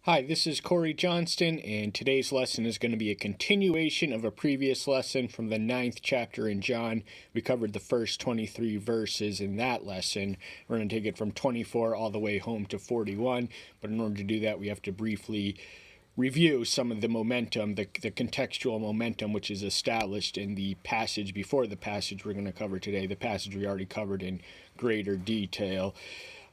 Hi, this is Corey Johnston, and today's lesson is going to be a continuation of a previous lesson from the 9th chapter in John. We covered the first 23 verses in that lesson. We're going to take it from 24 all the way home to 41, but in order to do that, we have to briefly review some of the momentum, the contextual momentum which is established in the passage before the passage we're going to cover today, the passage we already covered in greater detail.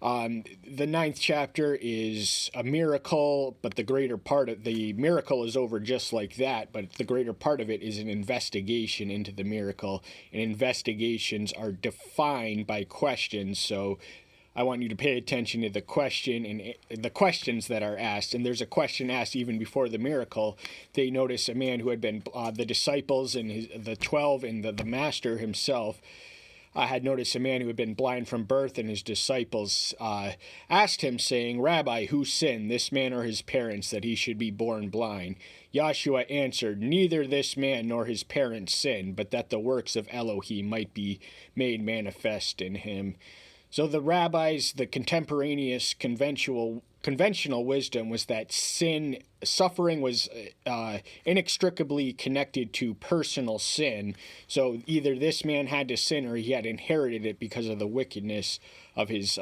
The 9th chapter is a miracle, but the greater part of the miracle is over just like that, but the greater part of it is an investigation into the miracle, and investigations are defined by questions, so I want you to pay attention to the question and the questions that are asked. And there's a question asked even before the miracle. They notice a man who had been, the disciples and the 12 and the master himself had noticed a man who had been blind from birth, and his disciples asked him, saying, "Rabbi, who sinned, this man or his parents, that he should be born blind?" Yahshua answered, "Neither this man nor his parents sinned, but that the works of Elohim might be made manifest in him." So the rabbis, the contemporaneous conventional wisdom was that suffering was inextricably connected to personal sin. So either this man had to sin or he had inherited it because of the wickedness of his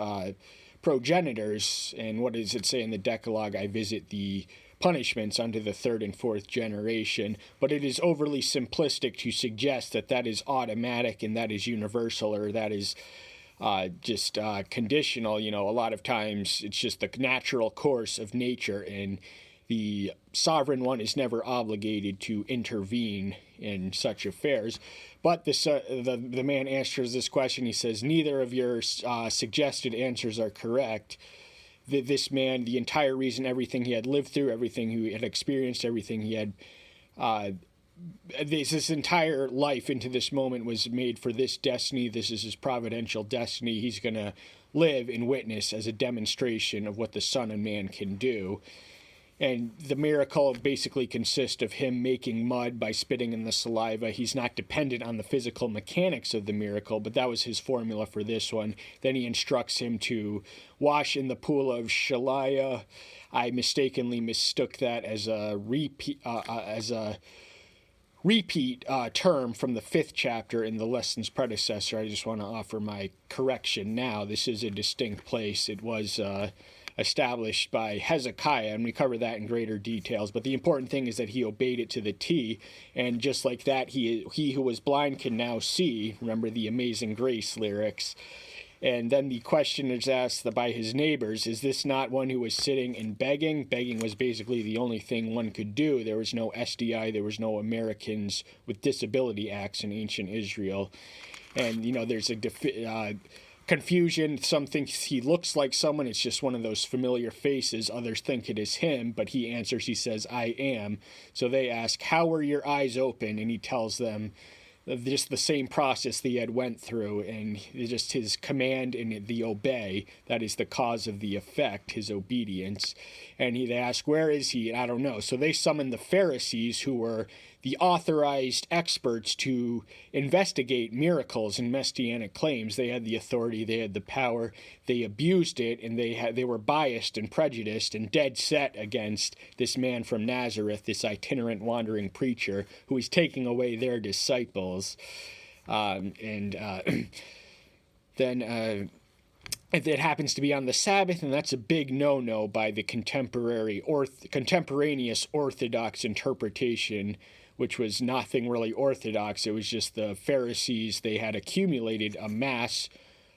progenitors. And what does it say in the Decalogue? I visit the punishments unto the third and fourth generation. But it is overly simplistic to suggest that that is automatic and that is universal, or that is just conditional. A lot of times it's just the natural course of nature, and the sovereign one is never obligated to intervene in such affairs. But the man answers this question. He says, "Neither of your suggested answers are correct." This man, the entire reason, everything he had lived through, everything he had experienced, everything he had his entire life into this moment was made for this destiny. This is his providential destiny. He's going to live and witness as a demonstration of what the Son of Man can do. And the miracle basically consists of him making mud by spitting in the saliva. He's not dependent on the physical mechanics of the miracle, but that was his formula for this one. Then he instructs him to wash in the pool of Shaliah. I mistakenly mistook that as a repeat term from the 5th chapter in the lesson's predecessor. I just want to offer my correction now. This is a distinct place. It was established by Hezekiah, and we cover that in greater details. But the important thing is that he obeyed it to the T, and just like that, he who was blind can now see. Remember the Amazing Grace lyrics. And then the question is asked by his neighbors, is this not one who was sitting and begging? Begging was basically the only thing one could do. There was no SDI, there was no Americans with Disability Acts in ancient Israel. And, there's a confusion. Some think he looks like someone. It's just one of those familiar faces. Others think it is him, but he answers, he says, "I am." So they ask, "How were your eyes open?" And he tells them just the same process that he had went through, and just his command and the obey, that is the cause of the effect, his obedience. And they ask, "Where is he?" I don't know. So they summon the Pharisees, who were the authorized experts to investigate miracles and messianic claims. They had the authority, they had the power, they abused it, and they were biased and prejudiced and dead set against this man from Nazareth, this itinerant wandering preacher who is taking away their disciples. Then if it happens to be on the Sabbath, and that's a big no-no by the contemporaneous Orthodox interpretation, which was nothing really Orthodox. It was just the Pharisees, they had accumulated a mass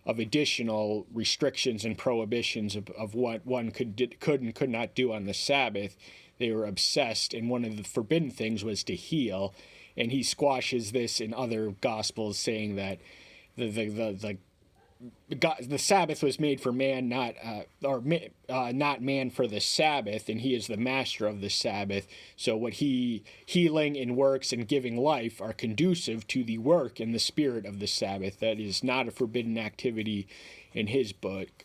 of additional restrictions and prohibitions of what one could and could not do on the Sabbath. They were obsessed, and one of the forbidden things was to heal. And he squashes this in other Gospels, saying that the Sabbath was made for man, not man for the Sabbath, and he is the master of the Sabbath. So what healing and works and giving life are conducive to the work and the spirit of the Sabbath. That is not a forbidden activity in his book.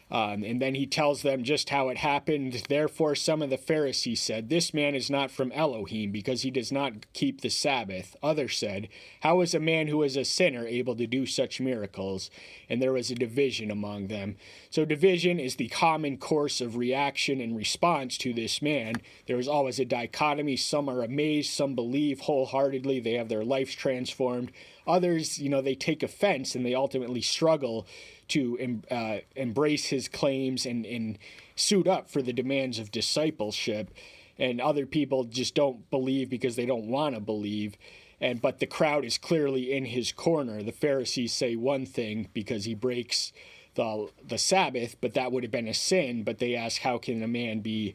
And then he tells them just how it happened. Therefore, some of the Pharisees said, "This man is not from Elohim, because he does not keep the Sabbath." Others said, "How is a man who is a sinner able to do such miracles?" And there was a division among them. So division is the common course of reaction and response to this man. There is always a dichotomy. Some are amazed, some believe wholeheartedly, they have their lives transformed. Others, they take offense, and they ultimately struggle to embrace his claims and suit up for the demands of discipleship. And other people just don't believe because they don't want to believe. But the crowd is clearly in his corner. The Pharisees say one thing because he breaks the Sabbath, but that would have been a sin. But they ask, how can a man be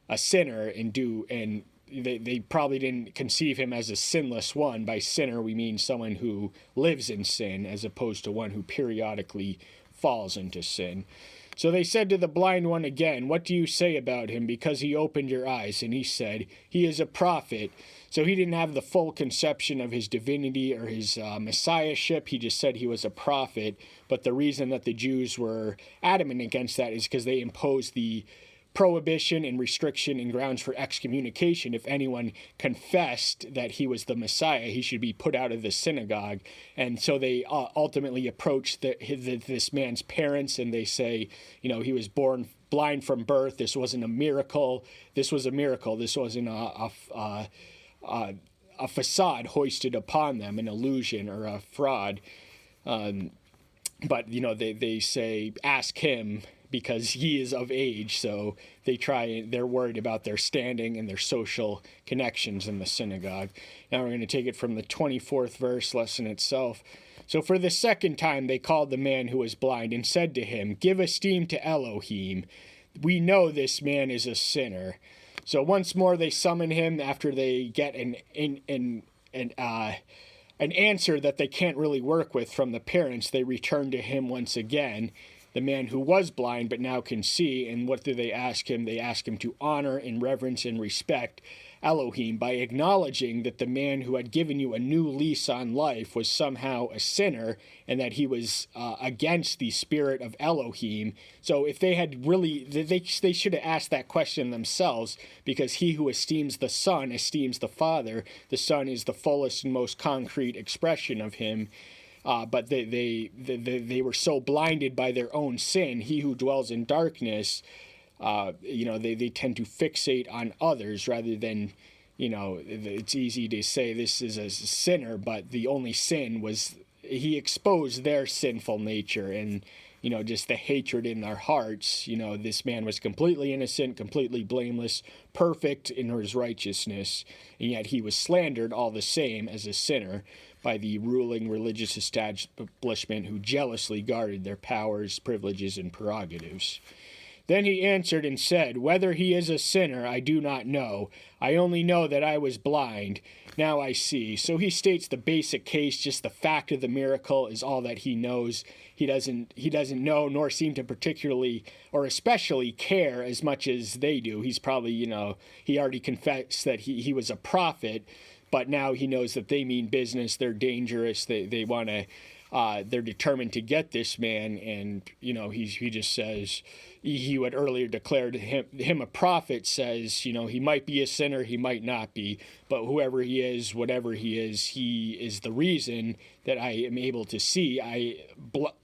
a sinner and they probably didn't conceive him as a sinless one. By sinner, we mean someone who lives in sin, as opposed to one who periodically falls into sin. So they said to the blind one again, "What do you say about him, because he opened your eyes?" And he said, "He is a prophet." So he didn't have the full conception of his divinity or his messiahship. He just said he was a prophet. But the reason that the Jews were adamant against that is because they imposed the prohibition and restriction and grounds for excommunication. If anyone confessed that he was the Messiah, he should be put out of the synagogue. And so they ultimately approached this man's parents, and they say, he was born blind from birth. This wasn't a miracle. This was a miracle. This wasn't a facade hoisted upon them, an illusion or a fraud. But they say, ask him, because he is of age. So they're worried about their standing and their social connections in the synagogue. Now we're going to take it from the 24th verse lesson itself. So for the second time they called the man who was blind and said to him, "Give esteem to Elohim. We know this man is a sinner." So once more they summon him after they get an answer that they can't really work with from the parents. They return to him once again, the man who was blind but now can see. And what do they ask him? They ask him to honor and reverence and respect Elohim by acknowledging that the man who had given you a new lease on life was somehow a sinner, and that he was against the spirit of Elohim. So if they had really, they should have asked that question themselves, because he who esteems the Son esteems the Father. The Son is the fullest and most concrete expression of him. But they were so blinded by their own sin. He who dwells in darkness, they tend to fixate on others rather than, it's easy to say this is a sinner, but the only sin was he exposed their sinful nature and, just the hatred in their hearts. This man was completely innocent, completely blameless, perfect in his righteousness, and yet he was slandered all the same as a sinner by the ruling religious establishment who jealously guarded their powers, privileges, and prerogatives. Then he answered and said, "Whether he is a sinner, I do not know. I only know that I was blind. Now I see." So he states the basic case, just the fact of the miracle is all that he knows. He doesn't know nor seem to particularly or especially care as much as they do. He's probably, he already confessed that he was a prophet, but now he knows that they mean business. They're dangerous. They want to, they're determined to get this man. And, he just says, he who had earlier declared him a prophet says, he might be a sinner, he might not be, but whoever he is, whatever he is the reason that I am able to see.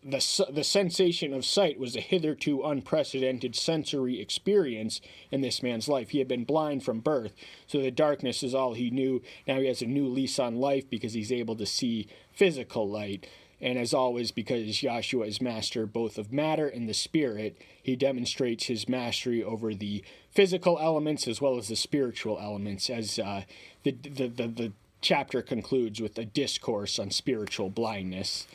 The sensation of sight was a hitherto unprecedented sensory experience in this man's life. He had been blind from birth, so the darkness is all he knew. Now he has a new lease on life because he's able to see physical light. And as always, because Yahshua is master both of matter and the spirit, he demonstrates his mastery over the physical elements as well as the spiritual elements, as the chapter concludes with a discourse on spiritual blindness.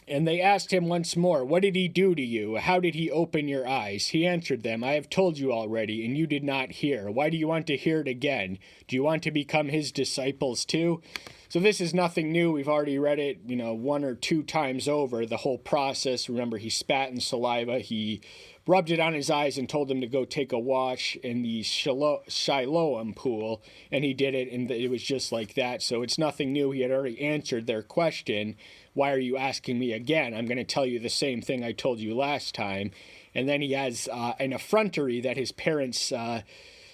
And they asked him once more, "What did he do to you? How did he open your eyes?" He answered them, "I have told you already, and you did not hear. Why do you want to hear it again? Do you want to become his disciples too?" So this is nothing new. We've already read it, one or two times over, the whole process. Remember, he spat in saliva. He rubbed it on his eyes and told him to go take a wash in the Siloam pool, and he did it, and it was just like that. So it's nothing new. He had already answered their question. Why are you asking me again? I'm going to tell you the same thing I told you last time. And then he has an effrontery that his parents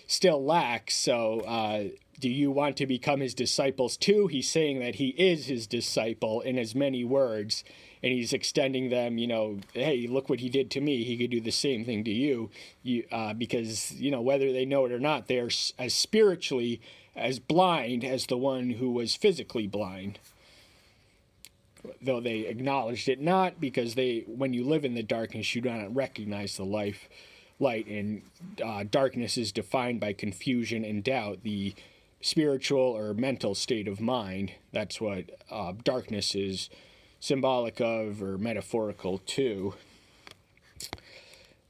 still lack. So do you want to become his disciples too? He's saying that he is his disciple in as many words. And he's extending them, hey, look what he did to me. He could do the same thing to you, because, whether they know it or not, they're as spiritually as blind as the one who was physically blind. Though they acknowledged it not, because when you live in the darkness, you do not recognize the light, and darkness is defined by confusion and doubt, the spiritual or mental state of mind. That's what darkness is symbolic of, or metaphorical to.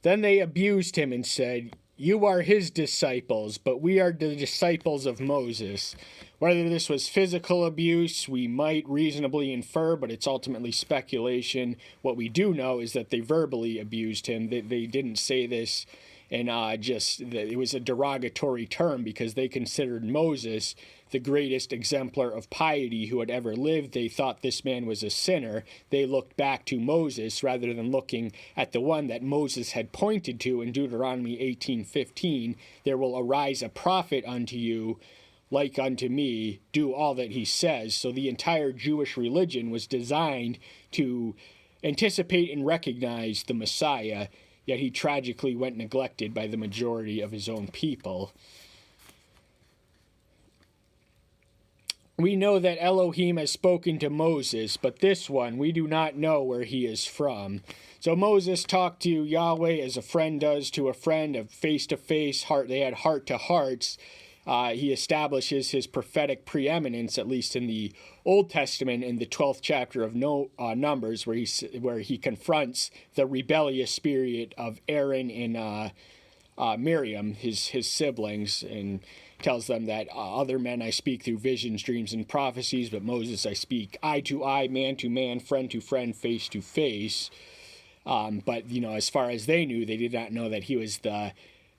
Then they abused him and said, "You are his disciples, but we are the disciples of Moses." Whether this was physical abuse, we might reasonably infer, but it's ultimately speculation. What we do know is that they verbally abused him. They didn't say this, and it was a derogatory term, because they considered Moses the greatest exemplar of piety who had ever lived. They thought this man was a sinner. They looked back to Moses rather than looking at the one that Moses had pointed to in Deuteronomy 18:15. There will arise a prophet unto you, like unto me, do all that he says. So the entire Jewish religion was designed to anticipate and recognize the Messiah, yet he tragically went neglected by the majority of his own people. We know that Elohim has spoken to Moses, but this one, we do not know where he is from. So Moses talked to Yahweh as a friend does to a friend, of face-to-face, they had heart-to-hearts. He establishes his prophetic preeminence, at least in the Old Testament, in the 12th chapter of Numbers, where he confronts the rebellious spirit of Aaron and Miriam, his siblings, and tells them that other men I speak through visions, dreams, and prophecies, but Moses I speak eye to eye, man to man, friend to friend, face to face. But, as far as they knew, they did not know that he was the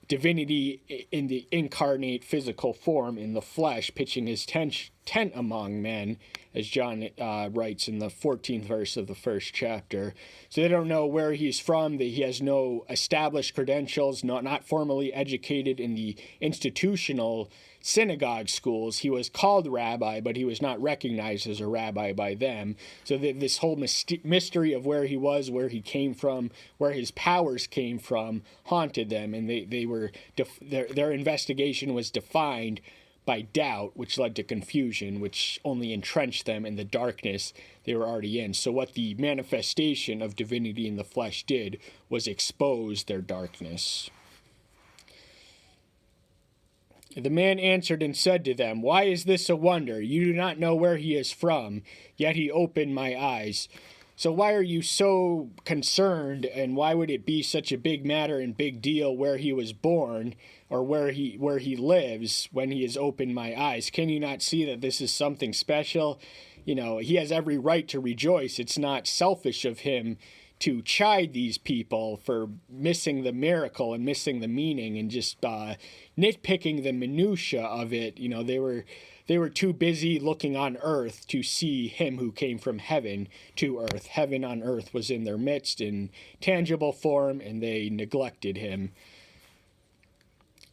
divinity in the incarnate physical form in the flesh, pitching his tent among men, as John writes in the 14th verse of the first chapter. So they don't know where he's from. He has no established credentials, not formally educated in the institutional synagogue schools. He was called rabbi, but he was not recognized as a rabbi by them. So this whole mystery of where he was, where he came from, where his powers came from, haunted them, and their investigation was defined by doubt, which led to confusion, which only entrenched them in the darkness they were already in. So what the manifestation of divinity in the flesh did was expose their darkness. The man answered and said to them, "Why is this a wonder? You do not know where he is from, yet he opened my eyes." So why are you so concerned, and why would it be such a big matter and big deal where he was born or where he lives when he has opened my eyes? Can you not see that this is something special? He has every right to rejoice. It's not selfish of him to chide these people for missing the miracle and missing the meaning and just nitpicking the minutia of it. They were too busy looking on earth to see him who came from heaven to earth. Heaven on earth was in their midst in tangible form, and they neglected him.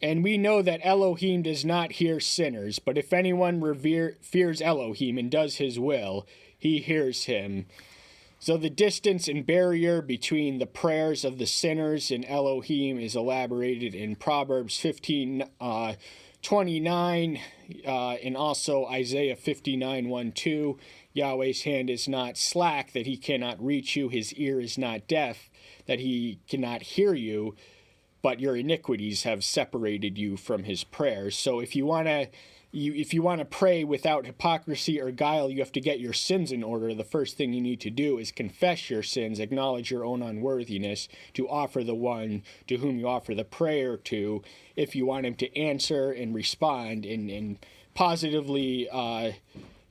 And we know that Elohim does not hear sinners, but if anyone fears Elohim and does his will, he hears him. So the distance and barrier between the prayers of the sinners and Elohim is elaborated in Proverbs 15:29, and also Isaiah 59:1-2. Yahweh's hand is not slack that he cannot reach you. His ear is not deaf that he cannot hear you, but your iniquities have separated you from his prayers. So if you want to pray without hypocrisy or guile, you have to get your sins in order. The first thing you need to do is confess your sins, acknowledge your own unworthiness, to offer the one to whom you offer the prayer to, if you want him to answer and respond and positively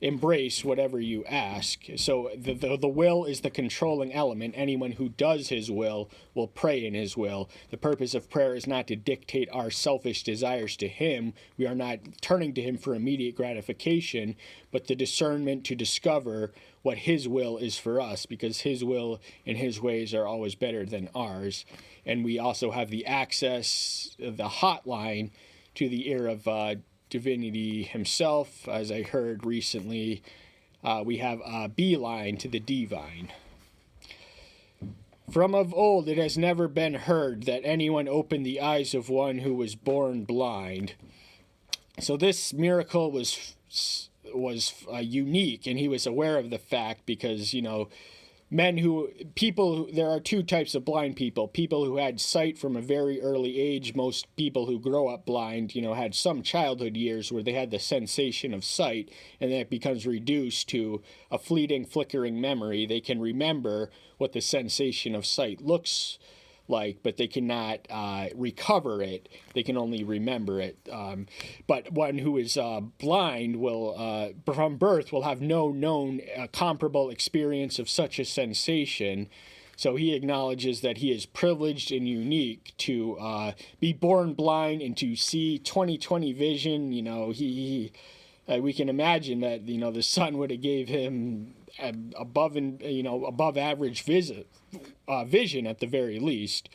embrace whatever you ask. So the will is the controlling element. Anyone who does his will pray in his will. The purpose of prayer is not to dictate our selfish desires to him. We are not turning to him for immediate gratification, but the discernment to discover what his will is for us, because his will and his ways are always better than ours. And we also have the access, the hotline to the ear of divinity himself. As I heard recently, we have a beeline to the divine. From of old it has never been heard that anyone opened the eyes of one who was born blind. So this miracle was unique, and he was aware of the fact because, there are two types of blind people who had sight from a very early age. Most people who grow up blind, had some childhood years where they had the sensation of sight, and then it becomes reduced to a fleeting, flickering memory. They can remember what the sensation of sight looks like, but they cannot recover it. They can only remember it. But one who is blind will, from birth, will have no known comparable experience of such a sensation. So he acknowledges that he is privileged and unique to be born blind and to see 20/20 vision. We can imagine that the sun would have gave him above average vision at the very least.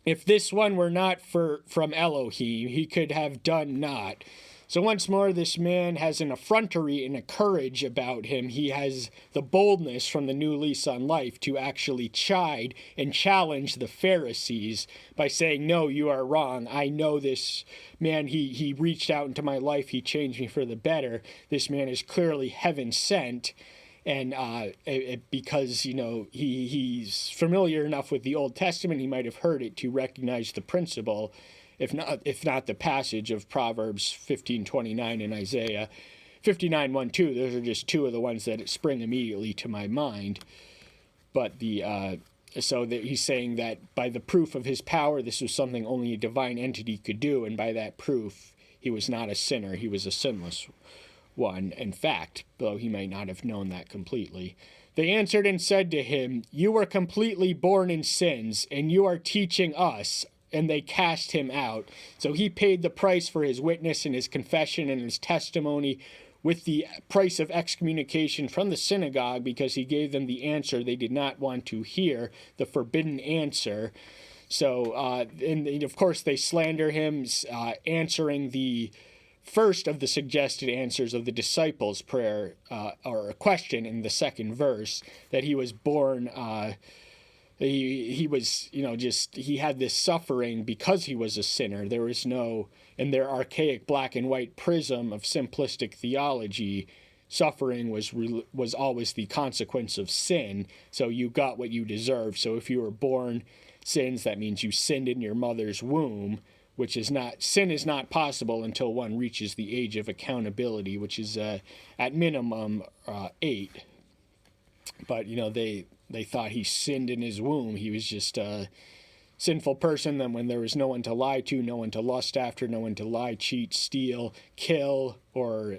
If this one were not from Elohim, he could have done naught. So once more, this man has an effrontery and a courage about him. He has the boldness from the new lease on life to actually chide and challenge the Pharisees by saying, no, you are wrong. I know this man. He reached out into my life. He changed me for the better. This man is clearly heaven sent. And because, he's familiar enough with the Old Testament, he might have heard it to recognize the principle, if not the passage of Proverbs 15:29 and Isaiah 59:1-2. Those are just two of the ones that spring immediately to my mind. But so that he's saying that by the proof of his power, this was something only a divine entity could do, and by that proof, he was not a sinner. He was a sinless one, in fact, though he may not have known that completely. They answered and said to him, you were completely born in sins, and you are teaching us. And they cast him out. So he paid the price for his witness and his confession and his testimony with the price of excommunication from the synagogue, because he gave them the answer they did not want to hear, the forbidden answer. So, and of course, they slander him, answering the first of the suggested answers of the disciples' prayer, or a question in the second verse, that he was born, he was, he had this suffering because he was a sinner. There was no, in their archaic black and white prism of simplistic theology, suffering was always the consequence of sin. So you got what you deserved. So if you were born sins, that means you sinned in your mother's womb, which is not, sin is not possible until one reaches the age of accountability, which is at minimum 8. But, they thought he sinned in his womb. He was just a sinful person. Then when there was no one to lie to, no one to lust after, no one to lie, cheat, steal, kill, or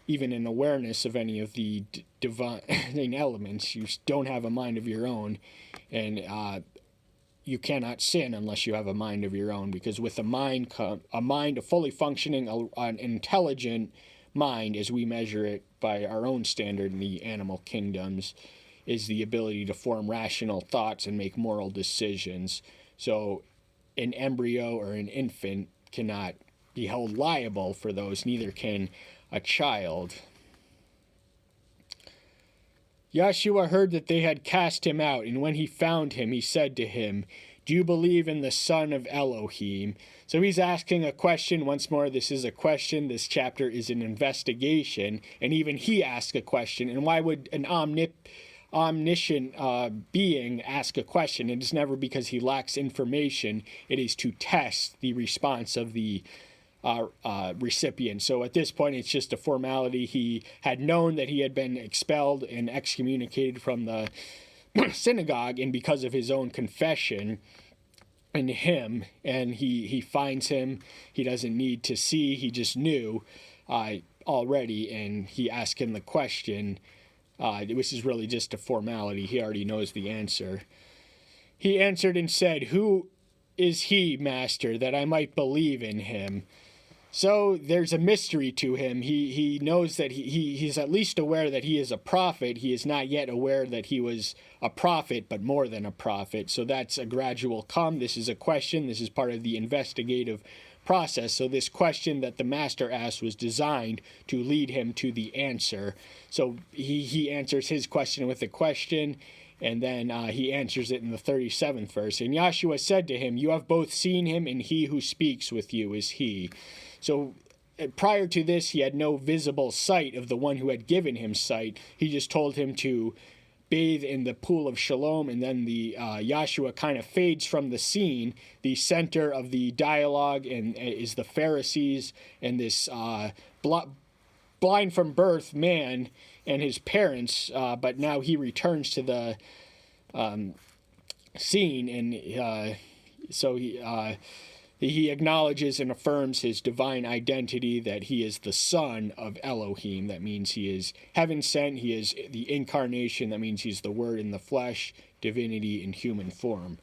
even an awareness of any of the divine elements, you don't have a mind of your own. And you cannot sin unless you have a mind of your own, because with a fully functioning, an intelligent mind, as we measure it by our own standard in the animal kingdoms, is the ability to form rational thoughts and make moral decisions. So an embryo or an infant cannot be held liable for those, neither can a child. Yeshua heard that they had cast him out, and when he found him, he said to him, do you believe in the Son of Elohim? So he's asking a question. Once more, this is a question. This chapter is an investigation, and even he asked a question. And why would an omniscient being ask a question? It is never because he lacks information. It is to test the response of the recipient. So at this point, it's just a formality. He had known that he had been expelled and excommunicated from the synagogue, and because of his own confession in and he finds him. He doesn't need to see. He just knew. already, and he asked him the question. This is really just a formality. He already knows the answer. He answered and said, "Who is he, Master, that I might believe in him?" So there's a mystery to him. He knows that he's at least aware that he is a prophet. He is not yet aware that he was a prophet, but more than a prophet. So that's a gradual come. This is a question. This is part of the investigative process. So this question that the master asked was designed to lead him to the answer. So he answers his question with a question, and then he answers it in the 37th verse. And Yahshua said to him, "You have both seen him, and he who speaks with you is he." So prior to this, he had no visible sight of the one who had given him sight. He just told him to bathe in the pool of Shalom, and then the Yahshua kind of fades from the scene. The center of the dialogue is the Pharisees and this blind from birth man and his parents, but now he returns to the scene, and so he acknowledges and affirms his divine identity, that he is the son of Elohim. That means he is heaven sent. He is the incarnation. That means he's the word in the flesh, divinity in human form.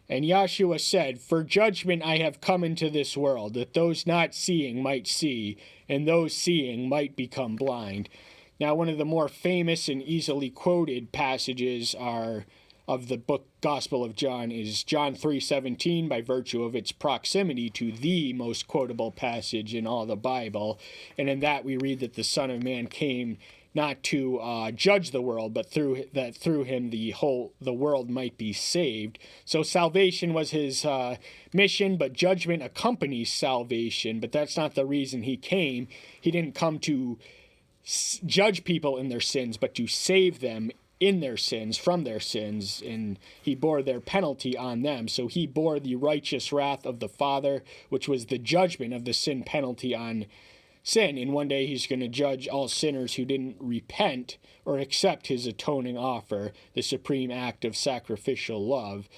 And Yahshua said, "For judgment I have come into this world, that those not seeing might see, and those seeing might become blind." Now, one of the more famous and easily quoted passages of the book Gospel of John is John 3:17, by virtue of its proximity to the most quotable passage in all the Bible. And in that we read that the Son of Man came not to judge the world, but through him the world might be saved. So salvation was his mission, but judgment accompanies salvation. But that's not the reason he came. He didn't come to judge people in their sins, but to save them in their sins, from their sins, and he bore their penalty on them. So he bore the righteous wrath of the Father, which was the judgment of the sin penalty on sin. And one day he's going to judge all sinners who didn't repent or accept his atoning offer, the supreme act of sacrificial love.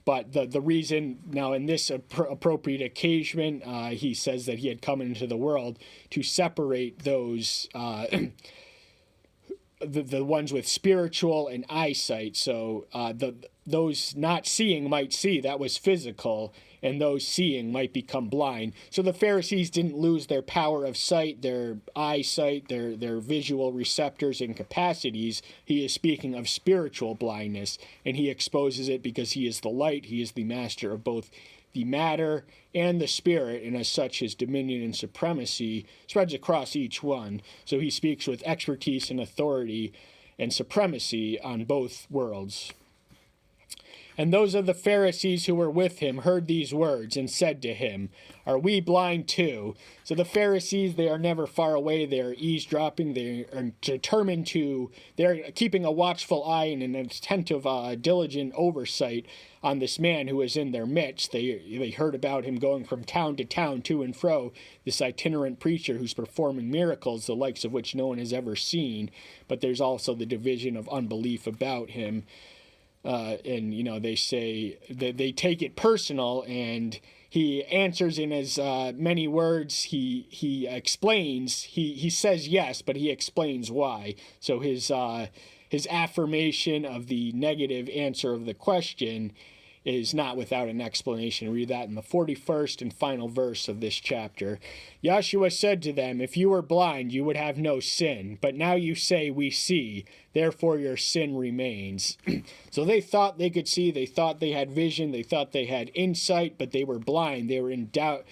But the reason, now in this appropriate occasion, he says that he had come into the world to separate those the ones with spiritual and eyesight. So those not seeing might see, that was physical, and those seeing might become blind. So the Pharisees didn't lose their power of sight, their eyesight, their visual receptors and capacities. He is speaking of spiritual blindness, and he exposes it because he is the light. He is the master of both the matter and the spirit, and as such his dominion and supremacy spreads across each one. So he speaks with expertise and authority and supremacy on both worlds. And those of the Pharisees who were with him heard these words and said to him, "Are we blind too?" So the Pharisees, they are never far away. They are eavesdropping. They are determined to, they're keeping a watchful eye and an attentive, diligent oversight on this man who is in their midst. They heard about him going from town to town, to and fro, this itinerant preacher who's performing miracles, the likes of which no one has ever seen. But there's also the division of unbelief about him. And, they say that they take it personal, and he answers in as many words. He explains, he says yes, but he explains why. So his affirmation of the negative answer of the question is not without an explanation. Read that in the 41st and final verse of this chapter. Yahshua said to them, "If you were blind, you would have no sin. But now you say, 'We see,' therefore your sin remains." So they thought they could see. They thought they had vision. They thought they had insight, but they were blind. They were in doubt,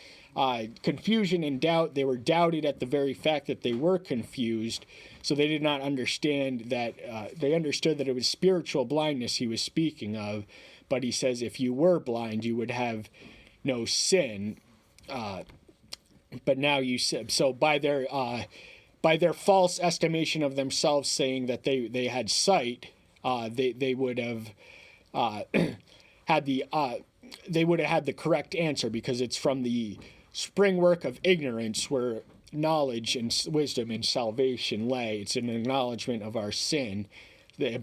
confusion and doubt. They were doubted at the very fact that they were confused. So they did not understand that. They understood that it was spiritual blindness he was speaking of. But he says, if you were blind, you would have no sin. But now you said, so by their false estimation of themselves, saying that they had sight, they would have had the correct answer, because it's from the spring work of ignorance where knowledge and wisdom and salvation lay. It's an acknowledgement of our sin.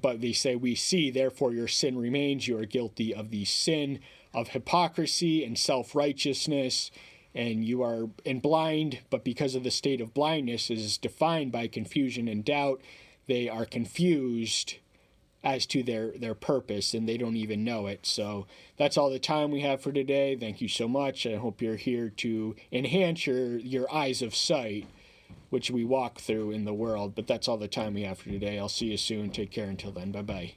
But they say, "We see, therefore your sin remains." You are guilty of the sin of hypocrisy and self-righteousness and you are blind, but because of the state of blindness is defined by confusion and doubt, they are confused as to their purpose, and they don't even know it. So that's all the time we have for today. Thank you so much. I hope you're here to enhance your eyes of sight, which we walk through in the world. But that's all the time we have for today. I'll see you soon. Take care until then. Bye-bye.